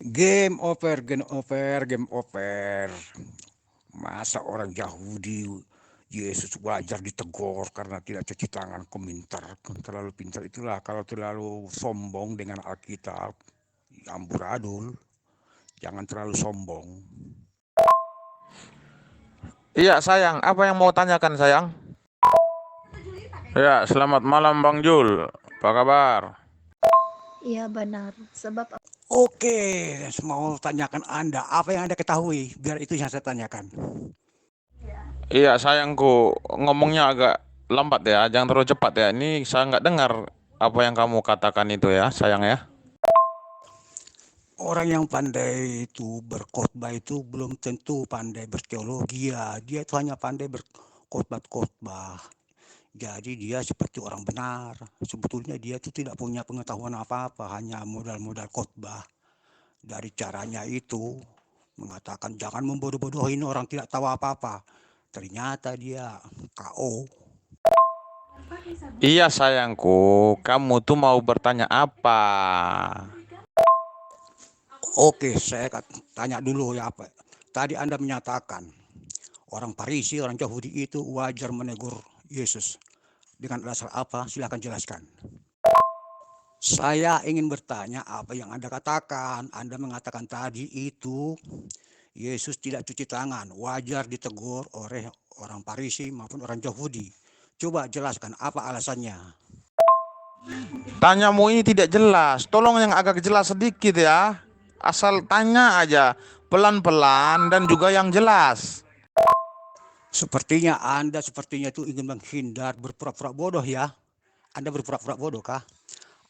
Game over, game over, game over. Masa orang Yahudi Yesus wajar ditegur karena tidak cuci tangan, komentar terlalu pintar itulah kalau terlalu sombong dengan Alkitab, amburadul, jangan terlalu sombong. Iya sayang, apa yang mau tanyakan sayang? Ya, selamat malam Bang Jul. Apa kabar? Iya benar, sebab Oke, mau tanyakan Anda, apa yang Anda ketahui? Biar itu yang saya tanyakan. Iya sayangku, ngomongnya agak lambat ya, jangan terlalu cepat ya. Ini saya nggak dengar apa yang kamu katakan itu ya sayang ya. Orang yang pandai itu berkhotbah itu belum tentu pandai berteologi ya. Dia itu hanya pandai berkhotbah-khotbah. Jadi dia seperti orang benar. Sebetulnya dia itu tidak punya pengetahuan apa-apa, hanya modal-modal khotbah. Dari caranya itu mengatakan jangan membodoh-bodohin orang tidak tahu apa-apa. Ternyata dia KO. Iya sayangku, kamu tuh mau bertanya apa? Oke, saya tanya dulu ya apa. Tadi Anda menyatakan orang Parisi, orang Yahudi itu wajar menegur Yesus. Dengan dasar apa? Silakan jelaskan. Saya ingin bertanya apa yang Anda katakan. Anda mengatakan tadi itu Yesus tidak cuci tangan, wajar ditegur oleh orang Parisi maupun orang Yahudi. Coba jelaskan apa alasannya. Tanyamu ini tidak jelas, tolong yang agak jelas sedikit ya. Asal tanya aja, pelan-pelan dan juga yang jelas. Sepertinya Anda itu ingin menghindar berpura-pura bodoh ya. Anda berpura-pura bodoh kah?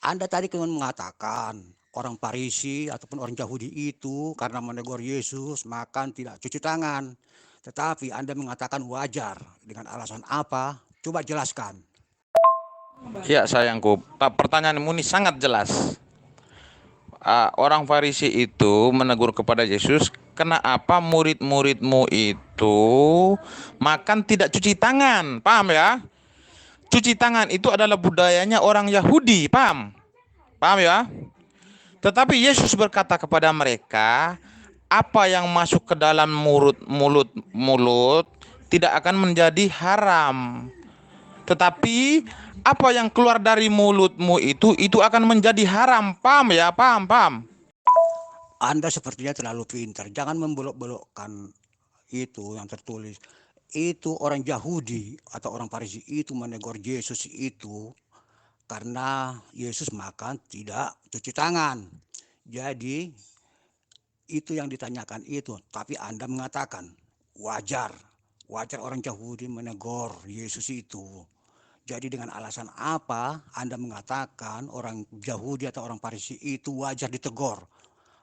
Anda tadi kemudian mengatakan orang Parisi ataupun orang Yahudi itu karena menegur Yesus makan tidak cuci tangan. Tetapi Anda mengatakan wajar. Dengan alasan apa? Coba jelaskan. Ya sayangku, pertanyaanmu ini sangat jelas. Orang Farisi itu menegur kepada Yesus, kenapa murid-muridmu itu makan tidak cuci tangan? Paham ya? Cuci tangan itu adalah budayanya orang Yahudi, paham? Paham ya? Tetapi Yesus berkata kepada mereka, apa yang masuk ke dalam mulut tidak akan menjadi haram. Tetapi apa yang keluar dari mulutmu itu akan menjadi haram. Paham ya? Paham, paham. Anda sepertinya terlalu pintar. Jangan membelok-belokkan itu yang tertulis. Itu orang Yahudi atau orang Parisi itu menegur Yesus itu karena Yesus makan tidak cuci tangan. Jadi itu yang ditanyakan itu. Tapi Anda mengatakan wajar. Wajar orang Yahudi menegur Yesus itu. Jadi dengan alasan apa Anda mengatakan orang Yahudi atau orang Parisi itu wajar ditegur?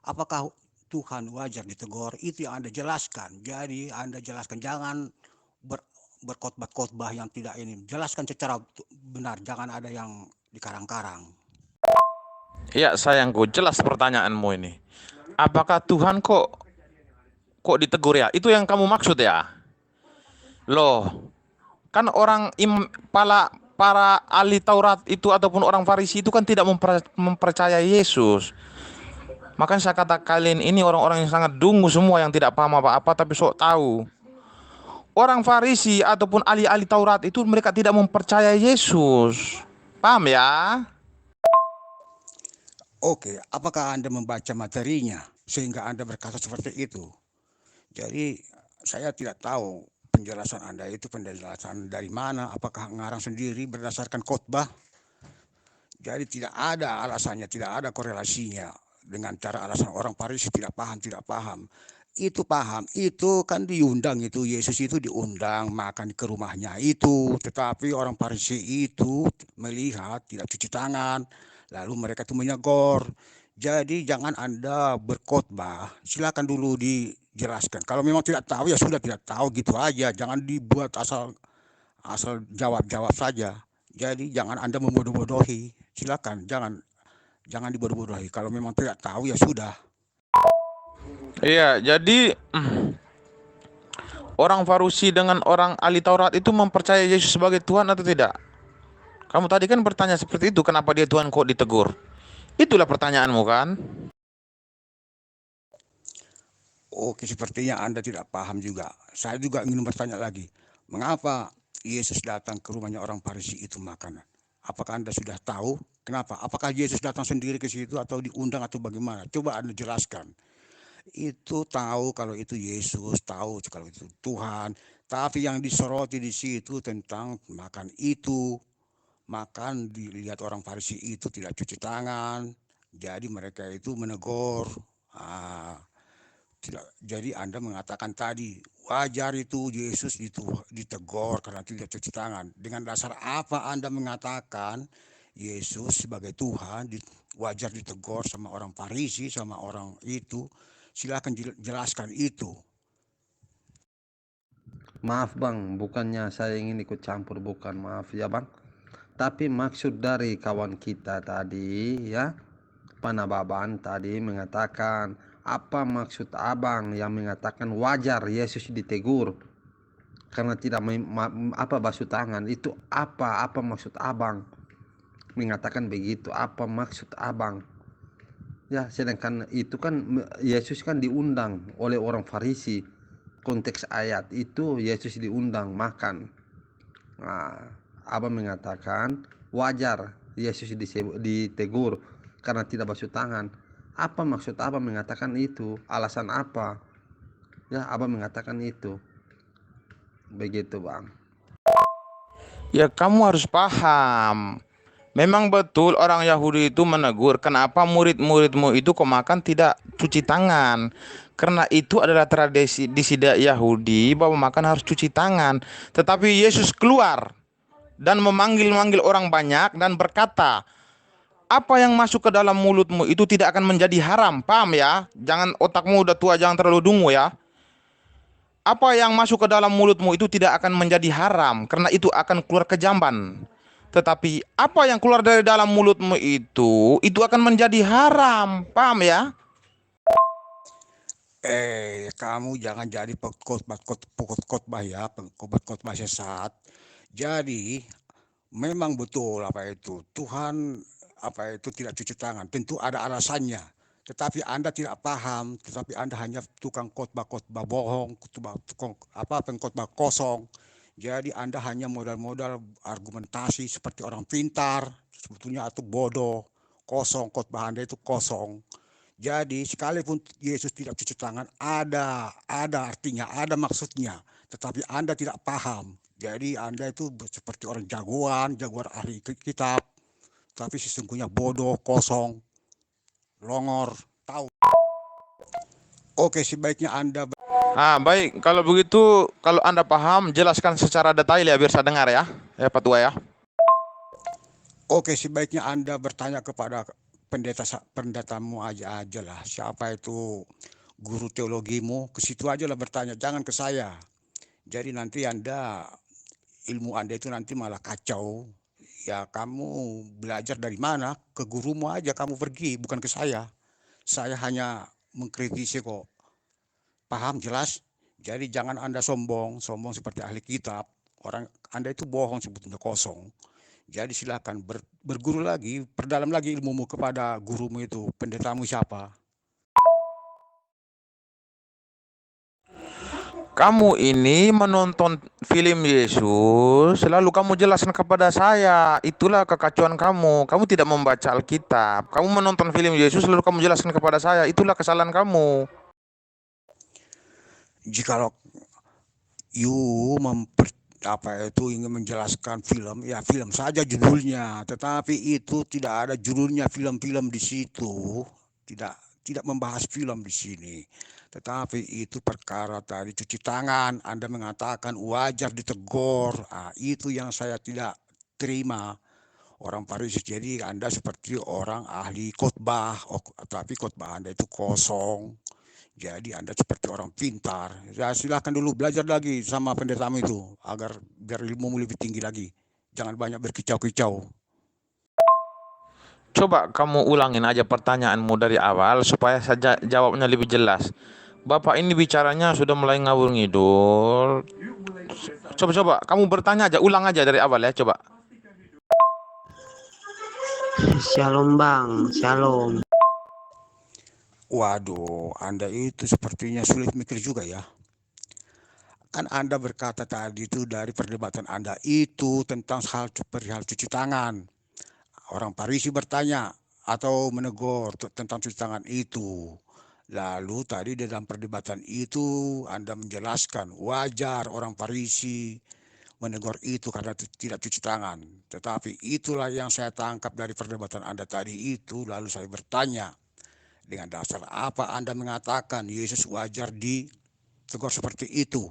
Apakah Tuhan wajar ditegur? Itu yang Anda jelaskan. Jadi Anda jelaskan, jangan berkhotbah-khotbah yang tidak ini. Jelaskan secara benar, jangan ada yang dikarang-karang. Ya sayangku, jelas pertanyaanmu ini. Apakah Tuhan kok ditegur ya? Itu yang kamu maksud ya? Loh, kan orang para ahli Taurat itu ataupun orang Farisi itu kan tidak mempercayai Yesus. Makanya saya kata kalian ini orang-orang yang sangat dungu semua yang tidak paham apa-apa tapi sok tahu. Orang Farisi ataupun ahli-ahli Taurat itu mereka tidak mempercayai Yesus. Paham ya? Oke, apakah Anda membaca materinya sehingga Anda berkata seperti itu? Jadi saya tidak tahu penjelasan Anda itu penjelasan dari mana, apakah ngarang sendiri berdasarkan khotbah. Jadi tidak ada alasannya, tidak ada korelasinya dengan cara alasan orang Parisi tidak paham. Itu paham, itu kan diundang itu, Yesus itu diundang makan ke rumahnya itu. Tetapi orang Parisi itu melihat tidak cuci tangan, lalu mereka itu menyegor. Jadi jangan Anda berkhotbah, silakan dulu dijelaskan. Kalau memang tidak tahu ya sudah tidak tahu gitu aja, jangan dibuat asal jawab saja. Jadi jangan Anda membodoh-bodohi. Silakan, jangan dibodoh-bodohi. Kalau memang tidak tahu ya sudah. Iya, jadi orang Farisi dengan orang ahli Taurat itu mempercayai Yesus sebagai Tuhan atau tidak? Kamu tadi kan bertanya seperti itu, kenapa dia Tuhan kok ditegur? Itulah pertanyaanmu kan? Oke, sepertinya Anda tidak paham juga. Saya juga ingin bertanya lagi, mengapa Yesus datang ke rumahnya orang Farisi itu makan? Apakah Anda sudah tahu kenapa? Apakah Yesus datang sendiri ke situ atau diundang atau bagaimana? Coba Anda jelaskan. Itu tahu kalau itu Yesus, tahu kalau itu Tuhan, tapi yang disoroti di situ tentang makan itu. Makan dilihat orang Farisi itu tidak cuci tangan, jadi mereka itu menegur. Ah, tidak, jadi Anda mengatakan tadi wajar itu Yesus ditegur karena tidak cuci tangan. Dengan dasar apa Anda mengatakan Yesus sebagai Tuhan wajar ditegur sama orang Farisi sama orang itu? Silakan jelaskan itu. Maaf bang, bukannya saya ingin ikut campur, bukan, maaf ya bang. Tapi maksud dari kawan kita tadi ya, Panababan tadi mengatakan, apa maksud abang yang mengatakan wajar Yesus ditegur karena tidak basuh tangan? Itu apa maksud abang mengatakan begitu? Apa maksud abang? Ya, sedangkan itu kan Yesus kan diundang oleh orang Farisi. Konteks ayat itu Yesus diundang makan. Nah, abang mengatakan wajar Yesus ditegur karena tidak basuh tangan. Apa maksud abang mengatakan itu? Alasan apa? Ya, abang mengatakan itu. Begitu bang. Ya kamu harus paham. Memang betul orang Yahudi itu menegur, kenapa murid-muridmu itu kok makan tidak cuci tangan? Karena itu adalah tradisi di sida Yahudi bahwa makan harus cuci tangan. Tetapi Yesus keluar dan memanggil-manggil orang banyak dan berkata, apa yang masuk ke dalam mulutmu itu tidak akan menjadi haram. Paham ya? Jangan, otakmu udah tua, jangan terlalu dungu ya. Apa yang masuk ke dalam mulutmu itu tidak akan menjadi haram, karena itu akan keluar ke jamban. Tetapi apa yang keluar dari dalam mulutmu itu akan menjadi haram. Paham ya? Kamu jangan jadi khotbah ya, khotbah sesat. Jadi memang betul apa itu Tuhan apa itu tidak cuci tangan. Tentu ada alasannya. Tetapi Anda tidak paham. Tetapi Anda hanya tukang khotbah bohong, pengkhotbah kosong. Jadi Anda hanya modal-modal argumentasi seperti orang pintar. Sebetulnya itu bodoh, kosong. Khotbah Anda itu kosong. Jadi sekalipun Yesus tidak cuci tangan, ada artinya, ada maksudnya. Tetapi Anda tidak paham. Jadi Anda itu seperti orang jagoan ahli kitab. Tapi sesungguhnya bodoh, kosong, longor, tahu. Oke, sebaiknya Anda... Baik, kalau begitu, kalau Anda paham, jelaskan secara detail ya biar saya dengar ya. Ya Pak Tua ya. Oke, sebaiknya Anda bertanya kepada pendetamu aja lah. Siapa itu guru teologimu? Ke situ aja lah bertanya, jangan ke saya. Jadi nanti ilmu Anda itu nanti malah kacau. Ya kamu belajar dari mana? Ke gurumu aja kamu pergi, bukan ke saya. Saya hanya mengkritisi kok. Paham jelas? Jadi jangan Anda sombong seperti ahli kitab. Orang Anda itu bohong sebetulnya, kosong. Jadi silakan berguru lagi, perdalam lagi ilmumu kepada gurumu itu, pendetamu siapa. Kamu ini menonton film Yesus, lalu kamu jelaskan kepada saya. Itulah kekacauan kamu. Kamu tidak membaca Alkitab. Kamu menonton film Yesus, lalu kamu jelaskan kepada saya. Itulah kesalahan kamu. Jikalau ingin menjelaskan film, ya film saja judulnya, tetapi itu tidak ada judulnya film-film di situ, tidak membahas film di sini. Tetapi itu perkara tadi cuci tangan, Anda mengatakan wajar ditegur. Itu yang saya tidak terima. Orang Farisi, jadi Anda seperti orang ahli khotbah, tapi khotbah Anda itu kosong. Jadi Anda seperti orang pintar. Ya silahkan dulu belajar lagi sama pendetamu itu agar biar ilmumu lebih tinggi lagi. Jangan banyak berkicau-kicau. Coba kamu ulangin aja pertanyaanmu dari awal supaya saja jawabnya lebih jelas. Bapak ini bicaranya sudah mulai ngawur ngidul. Coba kamu bertanya aja, ulang aja dari awal ya, coba. Shalom bang, shalom. Waduh, Anda itu sepertinya sulit mikir juga ya. Kan Anda berkata tadi itu dari perdebatan Anda itu tentang perihal cuci tangan. Orang Farisi bertanya atau menegur tentang cuci tangan itu. Lalu tadi dalam perdebatan itu Anda menjelaskan wajar orang Farisi menegur itu karena tidak cuci tangan. Tetapi itulah yang saya tangkap dari perdebatan Anda tadi itu. Lalu saya bertanya, dengan dasar apa Anda mengatakan Yesus wajar ditegur seperti itu?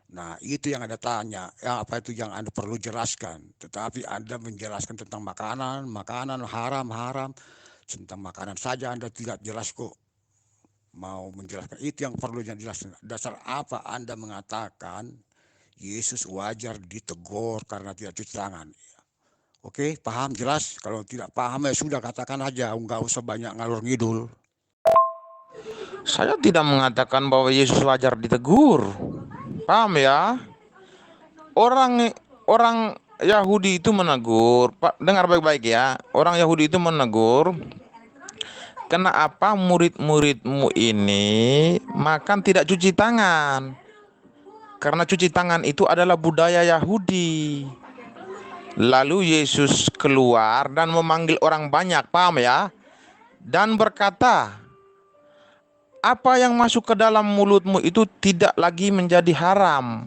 Nah, itu yang Anda tanya, ya apa itu yang Anda perlu jelaskan. Tetapi Anda menjelaskan tentang makanan, makanan haram, tentang makanan saja Anda tidak jelas kok. Mau menjelaskan itu yang perlu yang jelas. Dasar apa Anda mengatakan Yesus wajar ditegur karena tidak cuci tangan? Oke, paham, jelas? Kalau tidak paham ya sudah katakan aja, nggak usah banyak ngalor ngidul. Saya tidak mengatakan bahwa Yesus wajar ditegur. Paham ya? Orang orang Yahudi itu menegur, Pak, dengar baik-baik ya. Orang Yahudi itu menegur, kenapa murid-muridmu ini makan tidak cuci tangan? Karena cuci tangan itu adalah budaya Yahudi. Lalu Yesus keluar dan memanggil orang banyak, paham ya? Dan berkata, apa yang masuk ke dalam mulutmu itu tidak lagi menjadi haram.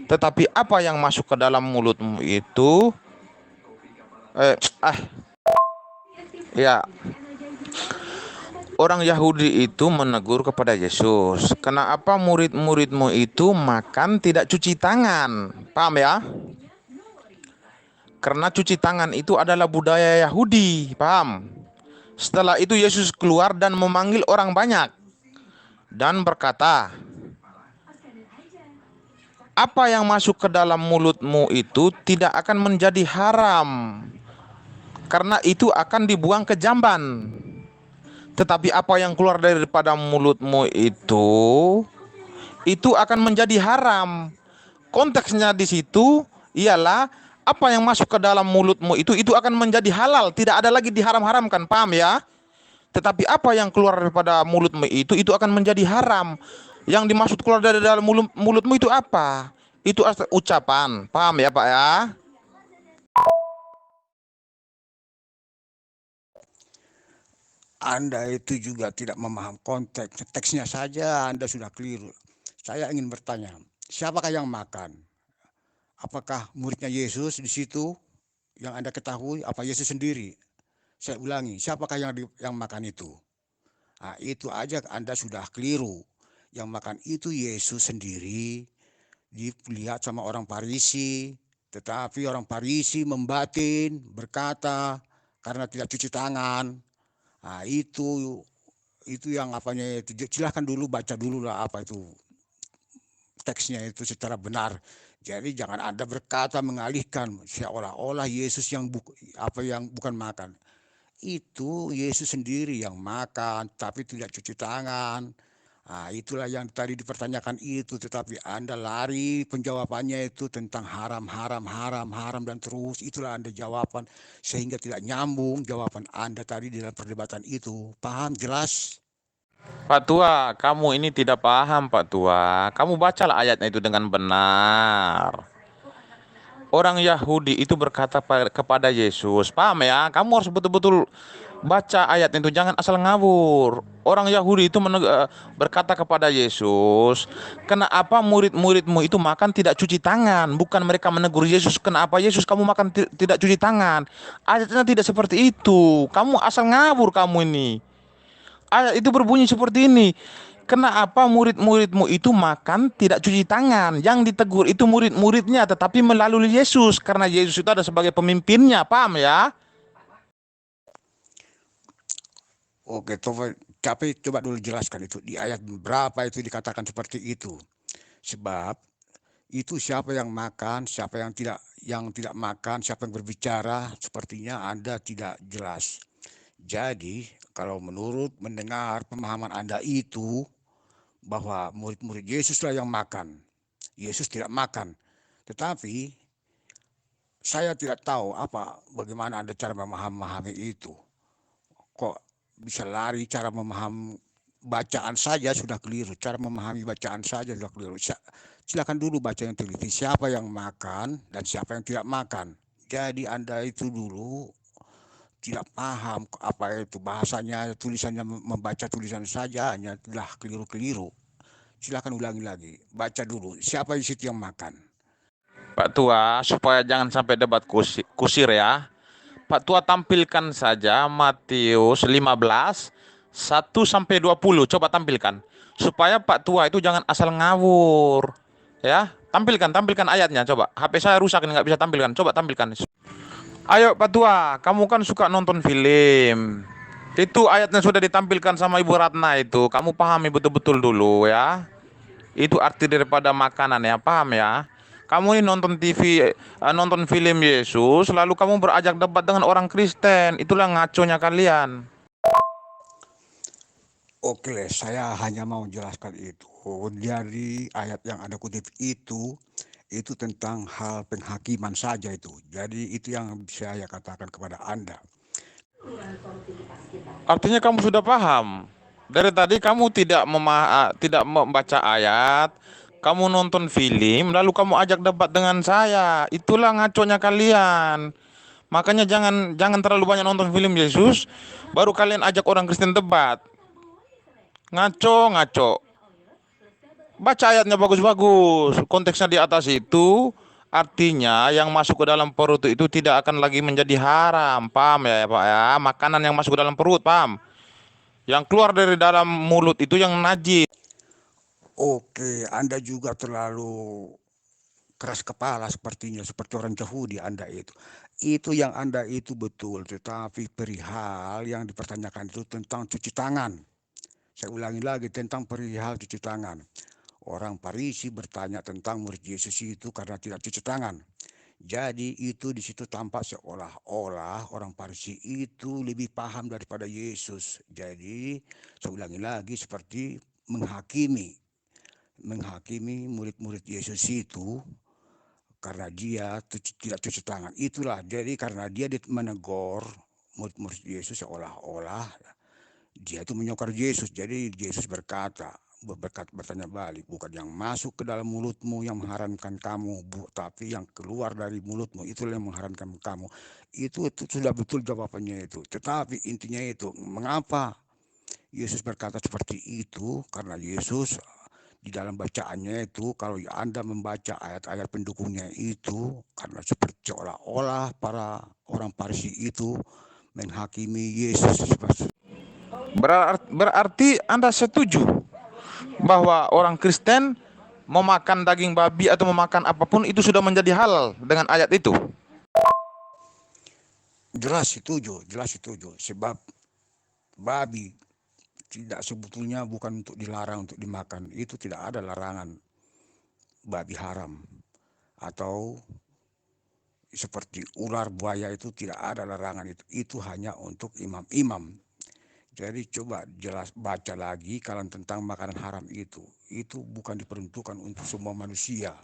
Tetapi apa yang masuk ke dalam mulutmu itu eh, ah ya, orang Yahudi itu menegur kepada Yesus, kenapa murid-muridmu itu makan tidak cuci tangan? Paham ya? Karena cuci tangan itu adalah budaya Yahudi, paham? Setelah itu Yesus keluar dan memanggil orang banyak dan berkata, apa yang masuk ke dalam mulutmu itu tidak akan menjadi haram, karena itu akan dibuang ke jamban. Tetapi apa yang keluar daripada mulutmu itu akan menjadi haram. Konteksnya di situ ialah apa yang masuk ke dalam mulutmu itu akan menjadi halal, tidak ada lagi diharam-haramkan, paham ya? Tetapi apa yang keluar daripada mulutmu itu akan menjadi haram. Yang dimaksud keluar dari dalam mulutmu itu apa? Itu ucapan, paham ya Pak ya? Anda itu juga tidak memaham konteks, teksnya saja Anda sudah keliru. Saya ingin bertanya, siapakah yang makan? Apakah muridnya Yesus di situ yang Anda ketahui? Apa Yesus sendiri? Saya ulangi, siapakah yang makan itu? Nah, itu aja Anda sudah keliru. Yang makan itu Yesus sendiri, dilihat sama orang Farisi, tetapi orang Farisi membatin, berkata, karena tidak cuci tangan. Nah, itu yang apanya itu. Silahkan dulu baca dulu lah apa itu teksnya itu secara benar. Jadi jangan Anda berkata mengalihkan seolah-olah Yesus yang bukan makan. Itu Yesus sendiri yang makan tapi tidak cuci tangan. Nah, itulah yang tadi dipertanyakan itu, tetapi Anda lari penjawabannya itu tentang haram, haram, haram, haram dan terus itulah Anda jawaban sehingga tidak nyambung jawaban Anda tadi dalam perdebatan itu. Paham jelas? Pak Tua, kamu ini tidak paham Pak Tua. Kamu bacalah ayatnya itu dengan benar. Orang Yahudi itu berkata kepada Yesus, paham ya? Kamu harus betul-betul baca ayat itu, jangan asal ngawur. Orang Yahudi itu berkata kepada Yesus, kenapa murid-muridmu itu makan tidak cuci tangan? Bukan mereka menegur Yesus, kenapa Yesus kamu makan tidak cuci tangan? Ayatnya tidak seperti itu. Kamu asal ngawur kamu ini. Ayat itu berbunyi seperti ini. Kenapa murid-muridmu itu makan tidak cuci tangan? Yang ditegur itu murid-muridnya, tetapi melalui Yesus. Karena Yesus itu ada sebagai pemimpinnya, paham ya? Oke, tapi coba dulu jelaskan itu di ayat berapa itu dikatakan seperti itu. Sebab itu siapa yang makan, siapa yang tidak makan, siapa yang berbicara, sepertinya Anda tidak jelas. Jadi, kalau mendengar pemahaman Anda itu bahwa murid-murid Yesuslah yang makan. Yesus tidak makan. Tetapi saya tidak tahu bagaimana Anda cara memahami itu. Kok bisa lari cara memahami bacaan saja sudah keliru, cara memahami bacaan saja sudah keliru. Silakan dulu baca yang teliti, siapa yang makan dan siapa yang tidak makan. Jadi Anda itu dulu tidak paham apa itu bahasanya, tulisannya, membaca tulisan saja hanya telah keliru-keliru. Silakan ulangi lagi, baca dulu siapa di situ yang makan. Pak Tua, supaya jangan sampai debat kusir ya. Pak Tua tampilkan saja Matius 15 1 sampai 20. Coba tampilkan. Supaya Pak Tua itu jangan asal ngawur. Ya, tampilkan ayatnya coba. HP saya rusak ini nggak bisa tampilkan. Coba tampilkan. Ayo Pak Tua, kamu kan suka nonton film. Itu ayatnya sudah ditampilkan sama Ibu Ratna itu. Kamu pahami betul-betul dulu ya. Itu arti daripada makanan ya, paham ya? Kamu ini nonton TV, nonton film Yesus, lalu kamu berajak debat dengan orang Kristen. Itulah ngaconya kalian. Oke, saya hanya mau jelaskan itu. Jadi ayat yang Anda kutip itu tentang hal penghakiman saja itu. Jadi itu yang saya katakan kepada Anda. Artinya kamu sudah paham. Dari tadi kamu tidak membaca ayat, kamu nonton film, lalu kamu ajak debat dengan saya. Itulah ngaconya kalian. Makanya jangan terlalu banyak nonton film Yesus, baru kalian ajak orang Kristen debat. Ngaco. Baca ayatnya bagus-bagus. Konteksnya di atas itu artinya yang masuk ke dalam perut itu tidak akan lagi menjadi haram. Paham ya Pak ya? Makanan yang masuk ke dalam perut, paham? Yang keluar dari dalam mulut itu yang najis. Oke, Anda juga terlalu keras kepala sepertinya, seperti orang Yahudi Anda itu. Itu yang Anda itu betul, tetapi perihal yang dipertanyakan itu tentang cuci tangan. Saya ulangi lagi tentang perihal cuci tangan. Orang Farisi bertanya tentang murid Yesus itu karena tidak cuci tangan. Jadi itu di situ tampak seolah-olah orang Farisi itu lebih paham daripada Yesus. Jadi saya ulangi lagi seperti menghakimi murid-murid Yesus itu karena dia tidak cuci tangan. Itulah jadi karena dia menegur murid-murid Yesus seolah-olah dia itu menyokor Yesus. Jadi Yesus bertanya balik, bukan yang masuk ke dalam mulutmu yang mengharamkan kamu, tapi yang keluar dari mulutmu itulah yang mengharamkan kamu. Itu sudah betul jawabannya itu. Tetapi intinya itu, mengapa Yesus berkata seperti itu? Karena Yesus di dalam bacaannya itu, kalau Anda membaca ayat-ayat pendukungnya itu, karena seperti seolah-olah para orang Farisi itu menghakimi Yesus. Berarti Anda setuju bahwa orang Kristen memakan daging babi atau memakan apapun itu sudah menjadi halal dengan ayat itu? Jelas setuju. Sebab babi tidak sebetulnya bukan untuk dilarang untuk dimakan. Itu tidak ada larangan babi haram. Atau seperti ular buaya itu tidak ada larangan itu. Itu hanya untuk imam-imam. Jadi coba baca lagi kalian tentang makanan haram itu. Itu bukan diperuntukkan untuk semua manusia,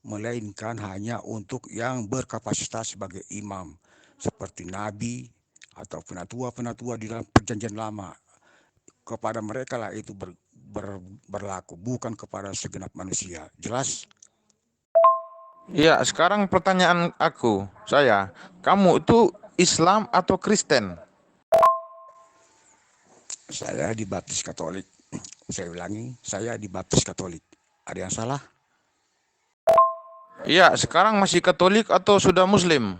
melainkan hanya untuk yang berkapasitas sebagai imam, seperti nabi atau penatua di dalam perjanjian lama. Kepada mereka lah itu berlaku, bukan kepada segenap manusia. Jelas? Ya, sekarang pertanyaan saya, kamu itu Islam atau Kristen? Saya dibaptis Katolik. Saya ulangi, saya dibaptis Katolik. Ada yang salah? Ya, sekarang masih Katolik atau sudah Muslim?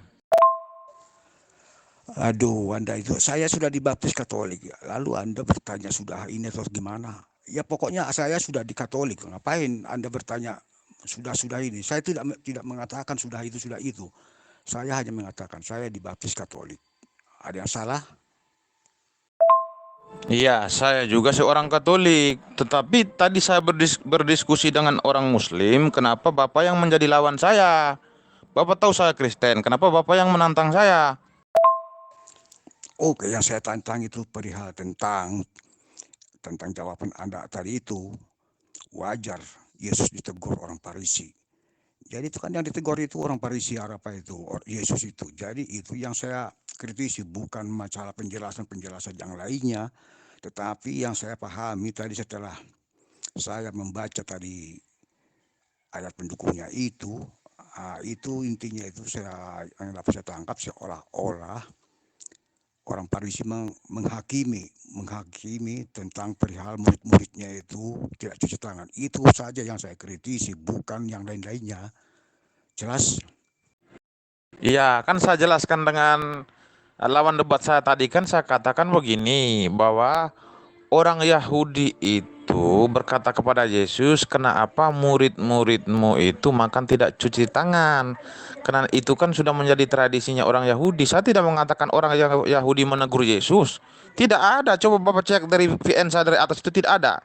Aduh, Anda itu, saya sudah dibaptis Katolik. Lalu Anda bertanya sudah ini atau gimana? Ya pokoknya saya sudah di Katolik. Ngapain Anda bertanya sudah ini? Saya tidak mengatakan sudah itu. Saya hanya mengatakan saya dibaptis Katolik. Ada yang salah? Iya, saya juga seorang Katolik. Tetapi tadi saya berdiskusi dengan orang Muslim, kenapa Bapak yang menjadi lawan saya? Bapak tahu saya Kristen, kenapa Bapak yang menantang saya? Oke, yang saya tantang itu perihal tentang jawaban Anda tadi itu. Wajar Yesus ditegur orang Farisi. Jadi itu kan yang ditegur itu orang Farisi apa itu Yesus itu. Jadi itu yang saya kritisi, bukan masalah penjelasan yang lainnya, Tetapi yang saya pahami tadi setelah saya membaca tadi ayat pendukungnya itu intinya itu yang dapat saya tangkap seolah-olah orang Farisi menghakimi tentang perihal murid-muridnya itu tidak cuci tangan. Itu saja yang saya kritisi, bukan yang lain-lainnya. Jelas? Iya, kan saya jelaskan dengan lawan debat saya tadi, kan saya katakan begini, bahwa orang Yahudi itu berkata kepada Yesus, "Kenapa murid-muridmu itu makan tidak cuci tangan?" Karena itu kan sudah menjadi tradisinya orang Yahudi. Saya tidak mengatakan orang Yahudi menegur Yesus. Tidak ada. Coba Bapak cek dari VN saya dari atas, itu tidak ada.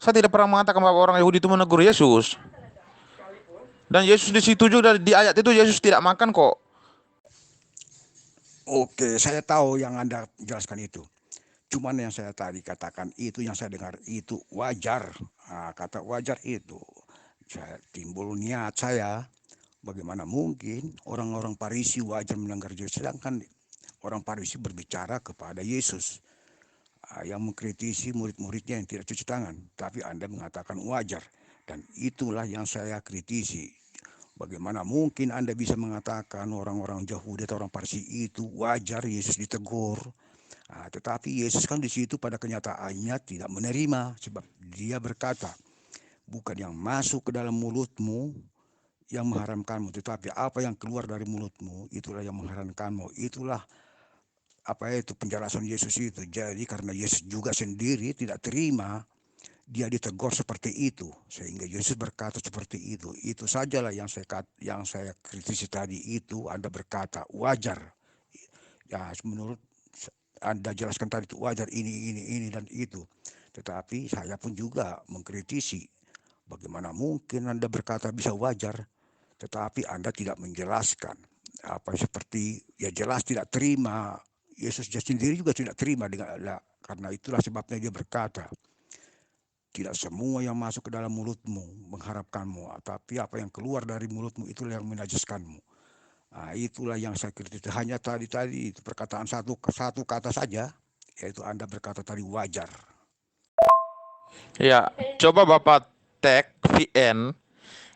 Saya tidak pernah mengatakan bahwa orang Yahudi itu menegur Yesus. Dan Yesus di situ juga, di ayat itu Yesus tidak makan kok. Oke, saya tahu yang Anda jelaskan itu. Cuman yang saya tadi katakan itu, yang saya dengar itu wajar. Kata wajar itu, timbul niat saya, bagaimana mungkin orang-orang Farisi wajar melanggar Yesus, sedangkan orang Farisi berbicara kepada Yesus yang mengkritisi murid-muridnya yang tidak cuci tangan. Tapi Anda mengatakan wajar, dan itulah yang saya kritisi. Bagaimana mungkin Anda bisa mengatakan orang-orang Yahudi atau orang Farisi itu wajar Yesus ditegur? Tetapi Yesus kan di situ pada kenyataannya tidak menerima, sebab dia berkata, bukan yang masuk ke dalam mulutmu yang mengharamkanmu, tetapi apa yang keluar dari mulutmu itulah yang mengharamkanmu. Itulah penjelasan Yesus itu. Jadi karena Yesus juga sendiri tidak terima dia ditegur seperti itu, sehingga Yesus berkata seperti itu. Itu sajalah yang saya kritisi tadi itu. Anda berkata wajar, ya menurut Anda jelaskan tadi itu wajar ini dan itu. Tetapi saya pun juga mengkritisi, bagaimana mungkin Anda berkata bisa wajar, tetapi Anda tidak menjelaskan seperti ya jelas tidak terima. Yesus sendiri juga tidak terima karena itulah sebabnya dia berkata, tidak semua yang masuk ke dalam mulutmu mengharapkanmu, tapi apa yang keluar dari mulutmu itulah yang menajiskanmu. Itulah yang saya kritik. Hanya tadi itu perkataan satu kata saja, yaitu Anda berkata tadi wajar. Ya, coba Bapak tag VN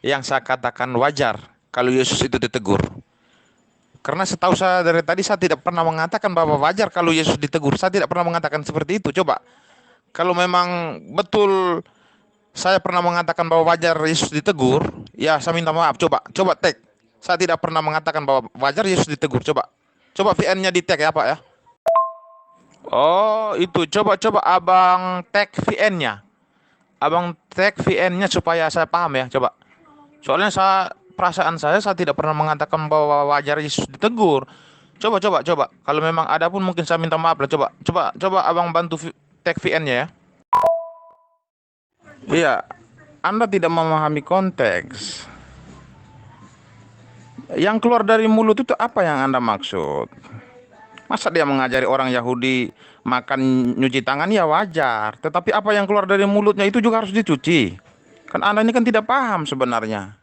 yang saya katakan wajar kalau Yesus itu ditegur. Karena setahu saya dari tadi saya tidak pernah mengatakan bahwa wajar kalau Yesus ditegur. Saya tidak pernah mengatakan seperti itu. Coba, kalau memang betul saya pernah mengatakan bahwa wajar Yesus ditegur, ya saya minta maaf. Coba tag. Saya tidak pernah mengatakan bahwa wajar Yesus ditegur. Coba VN-nya di tag ya Pak ya. Oh itu, coba abang tag VN-nya. Abang tag VN-nya supaya saya paham ya. Coba. Soalnya perasaan saya tidak pernah mengatakan bahwa wajar Yesus ditegur. Coba. Kalau memang ada pun mungkin saya minta maaf lah. Coba abang bantu tag VN-nya ya. Iya, Anda tidak memahami konteks. Yang keluar dari mulut itu apa yang Anda maksud? Masa dia mengajari orang Yahudi makan nyuci tangan, ya wajar. Tetapi apa yang keluar dari mulutnya itu juga harus dicuci. Kan Anda ini kan tidak paham sebenarnya.